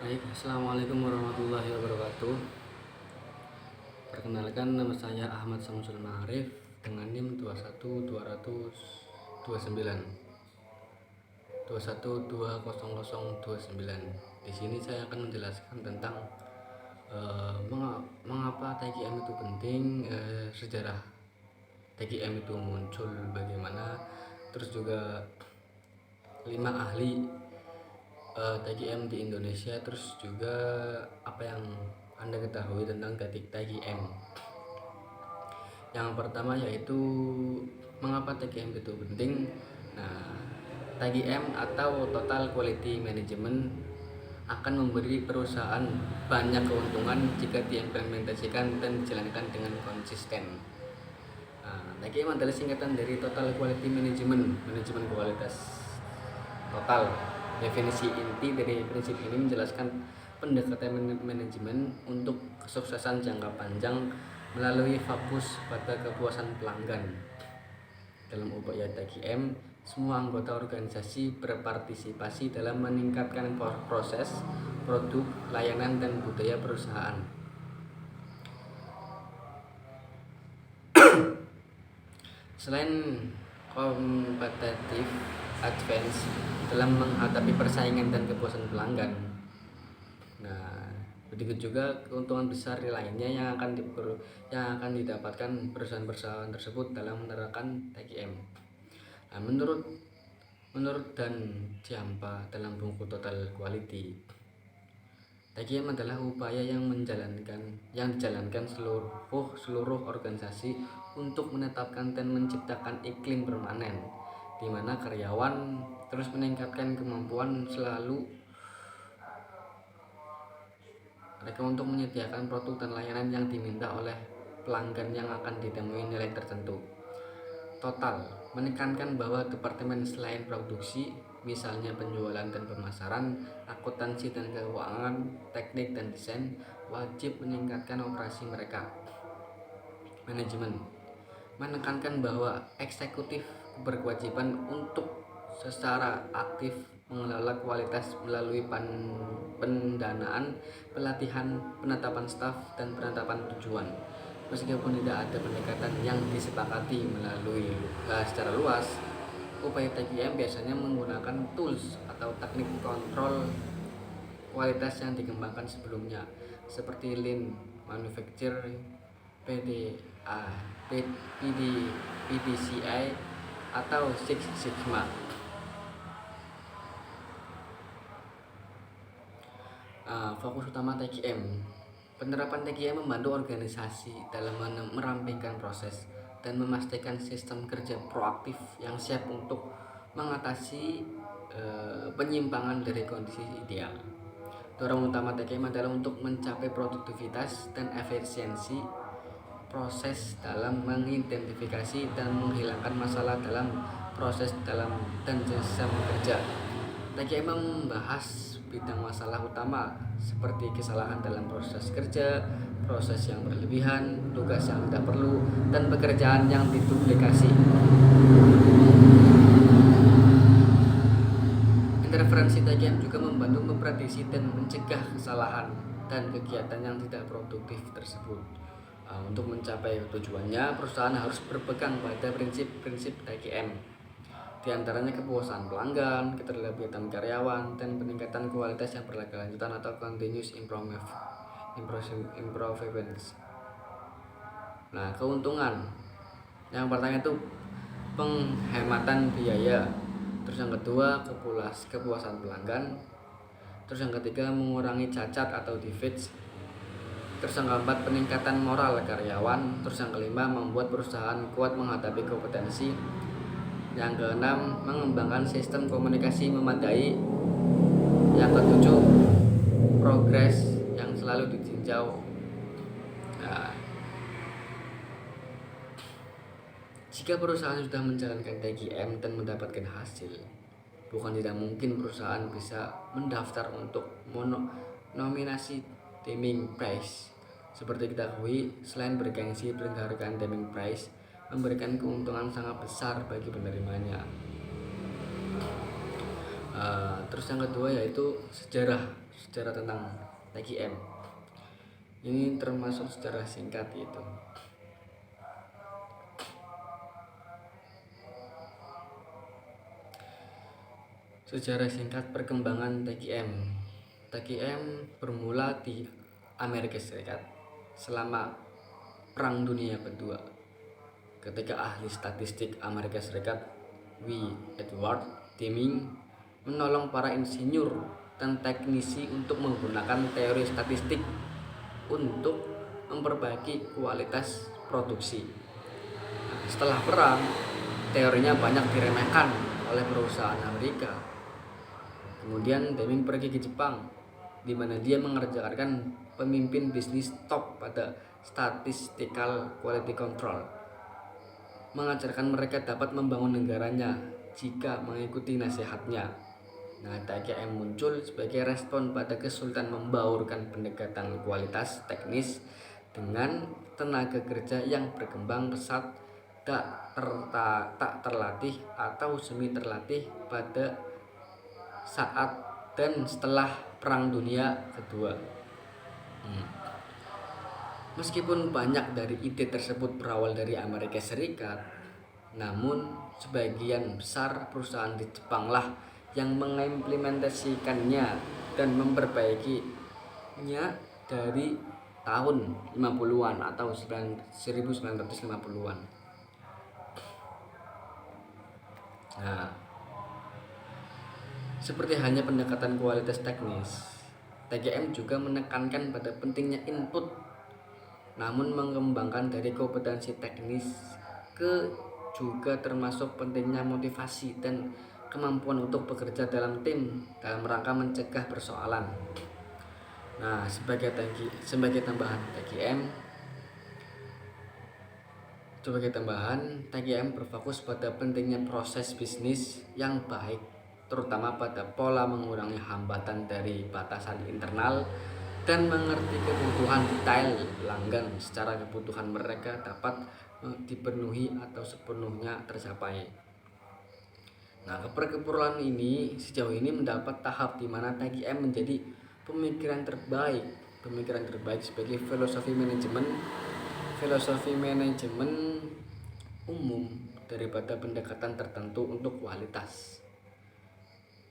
Baik, assalamualaikum warahmatullahi wabarakatuh. Perkenalkan, nama saya Ahmad Samsul Ma'arif dengan NIM 21229 2120029. Di sini saya akan menjelaskan tentang mengapa TGM itu penting, sejarah TGM itu muncul bagaimana, terus juga 5 ahli TGM di Indonesia, terus juga apa yang Anda ketahui tentang TGM. Yang pertama yaitu mengapa TGM itu penting. Nah, TGM atau Total Quality Management akan memberi perusahaan banyak keuntungan jika diimplementasikan dan dijalankan dengan konsisten. TGM adalah singkatan dari Total Quality Management, manajemen kualitas total. Definisi inti dari prinsip ini menjelaskan pendekatan manajemen untuk kesuksesan jangka panjang melalui fokus pada kepuasan pelanggan. Dalam upaya TGM, semua anggota organisasi berpartisipasi dalam meningkatkan proses, produk, layanan, dan budaya perusahaan. Selain kompetitif advance dalam menghadapi persaingan dan kepuasan pelanggan, nah begitu juga keuntungan besar lainnya yang akan didapatkan perusahaan-perusahaan tersebut dalam menerapkan TGM. Nah, menurut Dan Ciampa dalam buku Total Quality, TGM adalah upaya yang dijalankan seluruh organisasi untuk menetapkan dan menciptakan iklim permanen di mana karyawan terus meningkatkan kemampuan mereka untuk menyediakan produk dan layanan yang diminta oleh pelanggan yang akan ditemui nilai tertentu. Total menekankan bahwa departemen selain produksi, misalnya penjualan dan pemasaran, akuntansi dan keuangan, teknik dan desain, wajib meningkatkan operasi mereka. Manajemen menekankan bahwa eksekutif berkewajiban untuk secara aktif mengelola kualitas melalui pendanaan, pelatihan, penetapan staf, dan penetapan tujuan. Meskipun tidak ada pendekatan yang disepakati secara luas, upaya TGM biasanya menggunakan tools atau teknik kontrol kualitas yang dikembangkan sebelumnya, seperti Lean Manufacturing, PDCA, atau Six Sigma. Fokus utama TGM. Penerapan TGM membantu organisasi dalam merampingkan proses dan memastikan sistem kerja proaktif yang siap untuk mengatasi penyimpangan dari kondisi ideal. Dorong utama TGM adalah untuk mencapai produktivitas dan efisiensi proses dalam mengidentifikasi dan menghilangkan masalah dalam proses dan sistem kerja. TGM membahas bidang masalah utama seperti kesalahan dalam proses kerja, proses yang berlebihan, tugas yang tidak perlu, dan pekerjaan yang diduplikasi. Interferensi TGM juga membantu memprediksi dan mencegah kesalahan dan kegiatan yang tidak produktif tersebut. Untuk mencapai tujuannya, perusahaan harus berpegang pada prinsip-prinsip TGM. Di antaranya kepuasan pelanggan, keterlibatan karyawan, dan peningkatan kualitas yang berkelanjutan atau continuous improvement. Nah, keuntungan yang pertama itu penghematan biaya, terus yang kedua kepuasan pelanggan, terus yang ketiga mengurangi cacat atau defects, terus yang keempat peningkatan moral karyawan, terus yang kelima membuat perusahaan kuat menghadapi kompetensi, yang keenam mengembangkan sistem komunikasi memadai, yang ketujuh progres yang selalu ditinjau. Jika perusahaan sudah menjalankan TGM dan mendapatkan hasil, bukan tidak mungkin perusahaan bisa mendaftar untuk nominasi Deming Prize. Seperti kita ketahui, selain bergengsi, penghargaan Deming Prize memberikan keuntungan sangat besar bagi penerimanya. Terus yang kedua yaitu sejarah tentang TGM. Ini termasuk sejarah singkat gitu. Sejarah singkat perkembangan TGM. TGM bermula di Amerika Serikat selama Perang Dunia Kedua, ketika ahli statistik Amerika Serikat Edward Deming menolong para insinyur dan teknisi untuk menggunakan teori statistik untuk memperbaiki kualitas produksi. Setelah perang, teorinya banyak diremehkan oleh perusahaan Amerika. Kemudian Deming pergi ke Jepang, di mana dia mengerjakan pemimpin bisnis top pada statistical quality control, mengajarkan mereka dapat membangun negaranya jika mengikuti nasihatnya. Nah, TGM muncul sebagai respon pada kesulitan membaurkan pendekatan kualitas teknis dengan tenaga kerja yang berkembang pesat, tak terlatih atau semi terlatih pada saat dan setelah Perang Dunia Kedua. Meskipun banyak dari ide tersebut berawal dari Amerika Serikat, namun sebagian besar perusahaan di Jepanglah yang mengimplementasikannya dan memperbaikinya dari tahun 50-an atau 1950-an. Nah, seperti hanya pendekatan kualitas teknis, TGM juga menekankan pada pentingnya input, namun mengembangkan dari kompetensi teknis juga termasuk pentingnya motivasi dan kemampuan untuk bekerja dalam tim dalam rangka mencegah persoalan. Nah, sebagai tambahan TGM berfokus pada pentingnya proses bisnis yang baik, terutama pada pola mengurangi hambatan dari batasan internal dan mengerti kebutuhan detail pelanggan secara kebutuhan mereka dapat dipenuhi atau sepenuhnya tercapai. Nah, perkembangan ini sejauh ini mendapat tahap di mana TGM menjadi pemikiran terbaik sebagai filosofi manajemen umum daripada pendekatan tertentu untuk kualitas.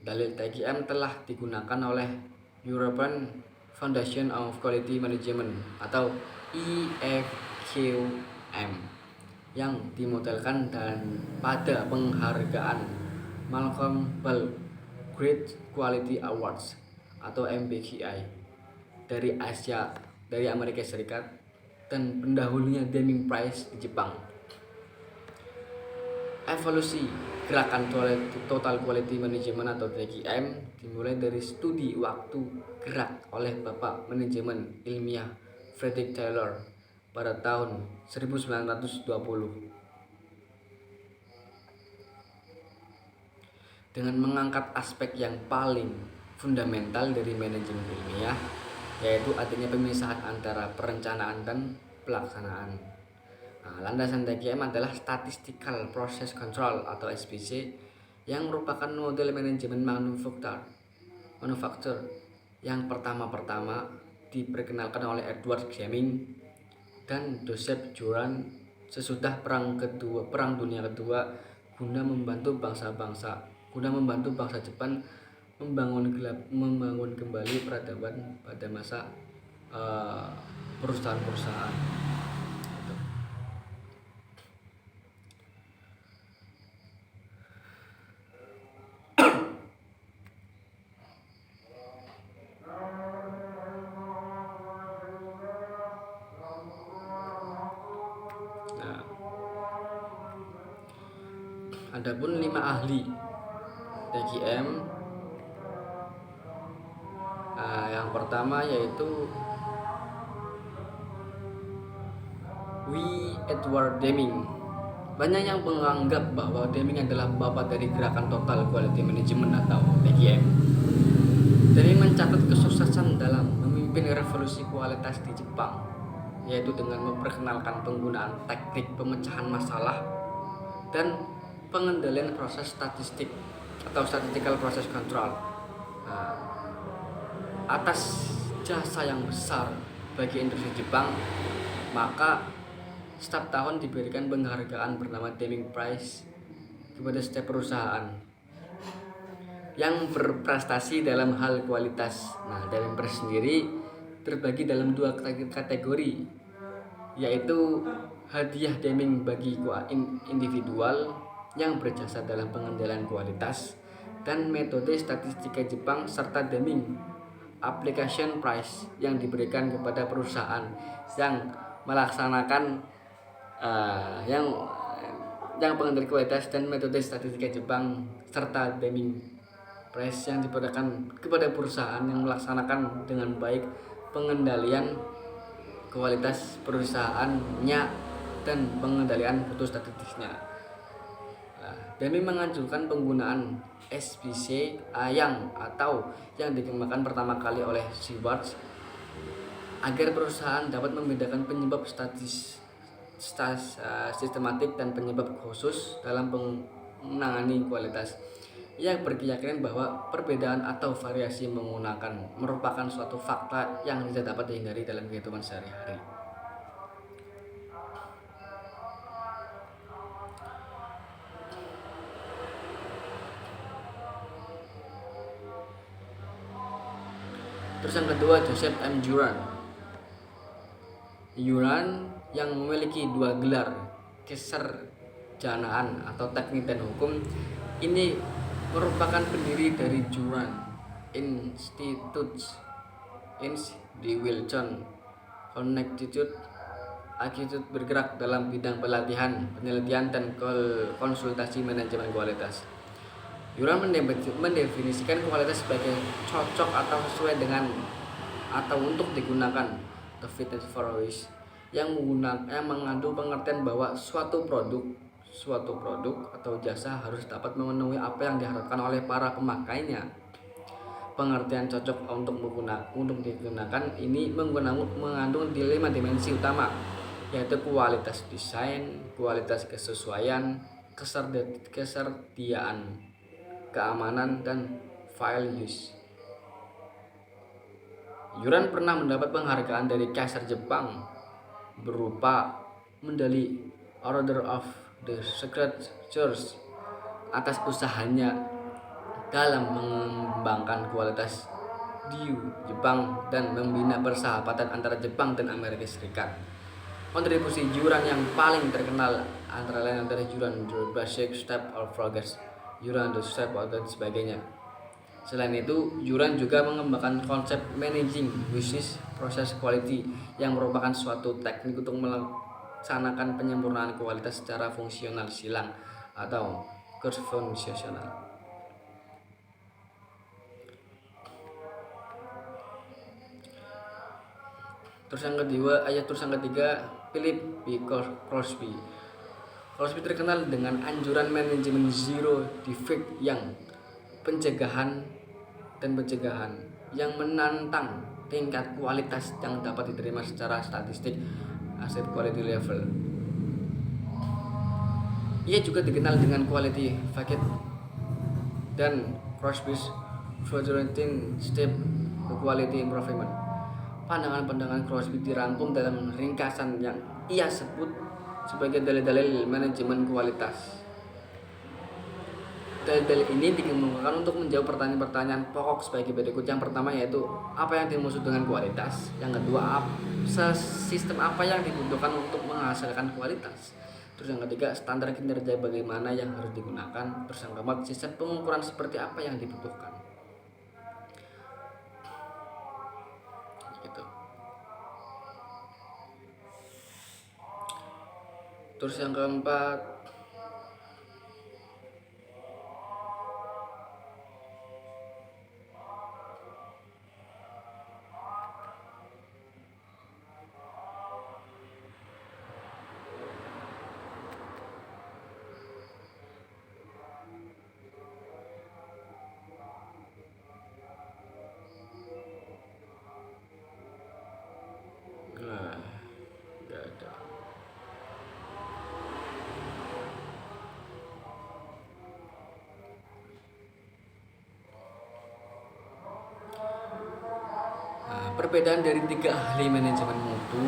Dalil TGM telah digunakan oleh European Foundation of Quality Management atau EFQM yang dimodelkan dan pada penghargaan Malcolm Ball Great Quality Awards atau MBQI dari Amerika Serikat dan pendahulunya Deming Prize di Jepang. Evolusi gerakan Total Quality Management atau TQM dimulai dari studi waktu gerak oleh Bapak Manajemen Ilmiah Frederick Taylor pada tahun 1920. Dengan mengangkat aspek yang paling fundamental dari manajemen ilmiah, yaitu adanya pemisahan antara perencanaan dan pelaksanaan. Nah, landasan TQM adalah Statistical Process Control atau SPC, yang merupakan model manajemen manufaktur yang pertama diperkenalkan oleh Edward Deming dan Joseph Juran sesudah Perang Dunia Kedua guna membantu bangsa Jepang membangun kembali peradaban pada masa perusahaan-perusahaan. Nah, adapun 5 ahli TGM, yang pertama yaitu Edward Deming. Banyak yang menganggap bahwa Deming adalah bapak dari gerakan Total Quality Management atau TQM. Deming mencatat kesuksesan dalam memimpin revolusi kualitas di Jepang, yaitu dengan memperkenalkan penggunaan teknik pemecahan masalah dan pengendalian proses statistik atau statistical process control. Nah, atas jasa yang besar bagi industri Jepang, maka setiap tahun diberikan penghargaan bernama Deming Prize kepada setiap perusahaan yang berprestasi dalam hal kualitas. Nah, Deming Prize sendiri terbagi dalam dua kategori, yaitu hadiah Deming bagi individual yang berjasa dalam pengendalian kualitas dan metode statistika Jepang, serta Deming Application Prize yang diberikan kepada perusahaan yang melaksanakan yang pengendali kualitas dan metode statistika Jepang, serta Deming Prize yang diberikan kepada perusahaan yang melaksanakan dengan baik pengendalian kualitas perusahaannya dan pengendalian mutu statistiknya. Deming menganjurkan penggunaan SPC atau yang dikembangkan pertama kali oleh Schwartz agar perusahaan dapat membedakan penyebab sistematik dan penyebab khusus dalam menangani kualitas. Ia berkeyakinan bahwa perbedaan atau variasi merupakan suatu fakta yang tidak dapat dihindari dalam kehidupan sehari-hari. Terus yang kedua, Joseph M. Juran. Juran yang memiliki 2 gelar kesarjanaan atau teknik dan hukum ini merupakan pendiri dari Juran Institute di Wilson, Connecticut. Institute bergerak dalam bidang pelatihan, penelitian, dan konsultasi manajemen kualitas. Juran mendefinisikan kualitas sebagai cocok atau sesuai dengan atau untuk digunakan, the fitness for use, yang mengandung pengertian bahwa suatu produk atau jasa harus dapat memenuhi apa yang diharapkan oleh para pemakainya. Pengertian cocok untuk digunakan ini mengandung 5 dimensi utama, yaitu kualitas desain, kualitas kesesuaian, kesetiaan, keamanan, dan file use. Juran pernah mendapat penghargaan dari Kaisar Jepang berupa medali Order of the Sacred Church atas usahanya dalam mengembangkan kualitas di Jepang dan membina persahabatan antara Jepang dan Amerika Serikat. Kontribusi Juran yang paling terkenal antara lain adalah Juran The Basic Step of Progress, Juran The Step dan sebagainya. Selain itu, Juran juga mengembangkan konsep Managing Business Process Quality yang merupakan suatu teknik untuk melaksanakan penyempurnaan kualitas secara fungsional silang atau cross-functional. Terus yang ketiga, Philip B. Crosby. Crosby terkenal dengan anjuran manajemen zero defect yang pencegahan yang menantang tingkat kualitas yang dapat diterima secara statistik asset quality level. Ia juga dikenal dengan quality facet dan Crosby's 14 step quality improvement. Pandangan-pandangan Crosby dirangkum dalam ringkasan yang ia sebut sebagai dalil-dalil manajemen kualitas. Dalil-dalil ini dikemukakan untuk menjawab pertanyaan-pertanyaan pokok sebagai berikut. Yang pertama yaitu apa yang dimaksud dengan kualitas. Yang kedua, sistem apa yang dibutuhkan untuk menghasilkan kualitas. Terus yang ketiga, standar kinerja bagaimana yang harus digunakan. Terus yang keempat, sistem pengukuran seperti apa yang dibutuhkan. Gitu. Terus yang keempat, Perbedaan dari tiga ahli manajemen mutu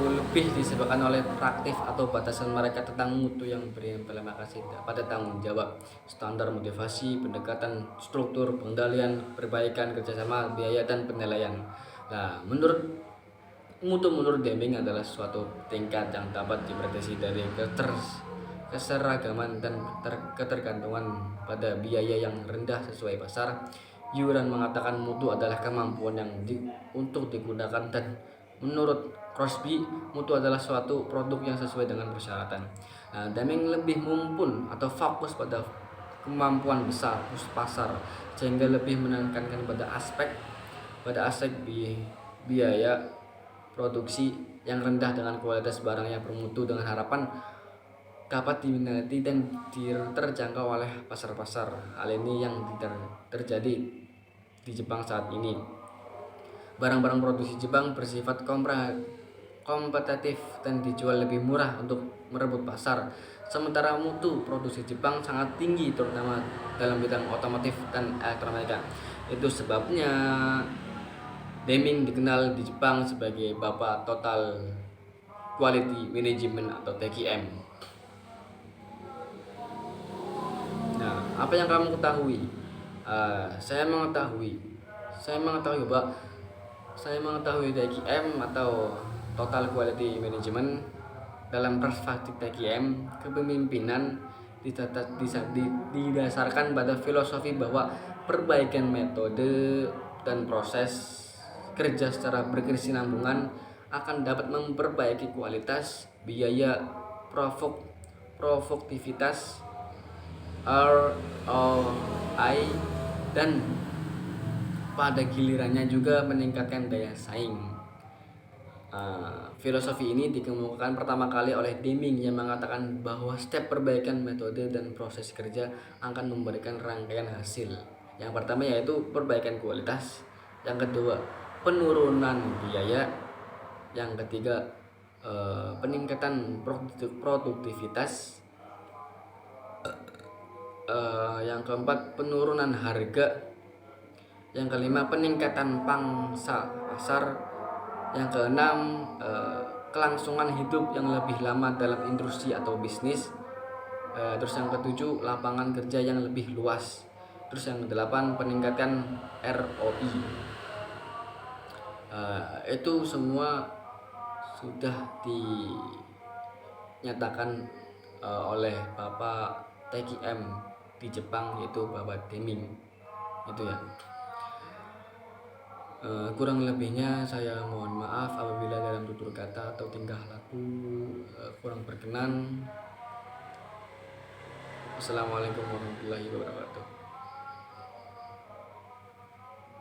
lebih disebabkan oleh praktif atau batasan mereka tentang mutu yang berimplementasi pada tanggung jawab, standar motivasi, pendekatan, struktur, pengendalian, perbaikan, kerjasama, biaya, dan penilaian. Nah, menurut Deming adalah suatu tingkat yang dapat diprediksi dari keseragaman dan ketergantungan pada biaya yang rendah sesuai pasar. Yuran mengatakan mutu adalah kemampuan yang untuk digunakan, dan menurut Crosby, mutu adalah suatu produk yang sesuai dengan persyaratan. Nah, Deming lebih mumpun atau fokus pada kemampuan besar pasar, sehingga lebih menekankan pada aspek biaya produksi yang rendah dengan kualitas barang yang bermutu, dengan harapan dapat diminati dan terjangkau oleh pasar-pasar. Hal ini yang terjadi di Jepang saat ini. Barang-barang produksi Jepang bersifat kompetitif dan dijual lebih murah untuk merebut pasar. Sementara mutu produksi Jepang sangat tinggi, terutama dalam bidang otomotif dan elektronika. Itu sebabnya Deming dikenal di Jepang sebagai Bapak Total Quality Management atau TQM. Nah, apa yang kamu ketahui? Saya mengetahui bahwa TQM atau Total Quality Management. Dalam perspektif TQM, kepemimpinan didasarkan pada filosofi bahwa perbaikan metode dan proses kerja secara berkesinambungan akan dapat memperbaiki kualitas, biaya, produktivitas, ROI, dan pada gilirannya juga meningkatkan daya saing. Filosofi ini dikemukakan pertama kali oleh Deming, yang mengatakan bahwa setiap perbaikan metode dan proses kerja akan memberikan rangkaian hasil. Yang pertama yaitu perbaikan kualitas, yang kedua penurunan biaya, yang ketiga peningkatan produktivitas, yang keempat penurunan harga, yang kelima peningkatan pangsa pasar, yang keenam kelangsungan hidup yang lebih lama dalam industri atau bisnis, terus yang ketujuh lapangan kerja yang lebih luas, terus yang kedelapan peningkatan ROI. Itu semua sudah dinyatakan oleh Bapak TQM di Jepang, yaitu Bapak Deming. Itu ya. Kurang lebihnya saya mohon maaf apabila dalam tutur kata atau tingkah laku kurang berkenan. Assalamualaikum warahmatullahi wabarakatuh.